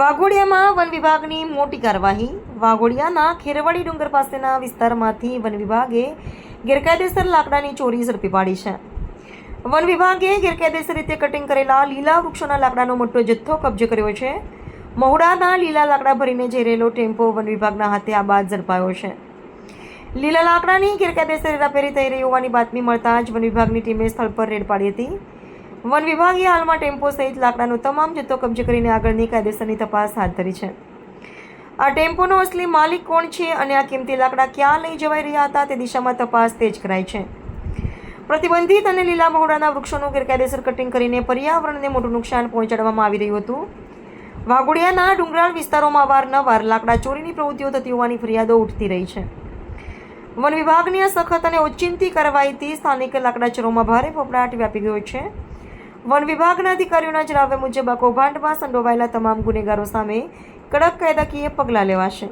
વાઘોડિયામાં one વિભાગની મોટી કાર્યવાહી। વાઘોડિયાના ખેરવાડી ડુંગર પાસેના વિસ્તારમાંથી વન વિભાગે ગેરકાયદેસર લાકડાની ચોરી ઝડપી પાડી છે। વન વિભાગે ગેરકાયદેસર રીતે કટિંગ કરેલા લીલા વૃક્ષોના લાકડાનો મોટો જથ્થો કબજે કર્યો છે। મહુડાના લીલા લાકડા ભરીને જઈ રહેલો ટેમ્પો વન વિભાગના હાથે આ બાદ ઝડપાયો છે। લીલા લાકડાની ગેરકાયદેસર હેરાફેરી થઈ રહી હોવાની બાતમી મળતા જ વન વિભાગની ટીમે સ્થળ પર રેડ પાડી હતી। વન વિભાગે હાલમાં ટેમ્પો સહિત લાકડાનો તમામ જથ્થો કબજે કરીને આગળની કાયદેસરની તપાસ હાથ ધરી છે। આ ટેમ્પોનો અસલી માલિક કોણ છે અને આ કિંમતી લાકડા ક્યાં લઈ જવાઈ રહ્યા હતા તે દિશામાં તપાસ તેજ કરાઈ છે। પ્રતિબંધિત અને લીલા મહુડાના વૃક્ષોનું ગેરકાયદેસર કટિંગ કરીને પર્યાવરણને મોટું નુકસાન પહોંચાડવામાં આવી રહ્યું હતું। વાઘોડિયાના ડુંગરાળ વિસ્તારોમાં અવારનવાર લાકડા ચોરીની પ્રવૃત્તિઓ થતી હોવાની ફરિયાદો ઉઠતી રહી છે। વન વિભાગની આ સખત અને ઓચિંતી કાર્યવાહીથી સ્થાનિક લાકડાચોરોમાં ભારે ફફડાટ વ્યાપી ગયો છે। વન વિભાગના અધિકારીઓના જણાવ્યા મુજબ આ કૌભાંડમાં સંડોવાયેલા તમામ ગુનેગારો સામે કડક કાયદાકીય પગલાં લેવાશે।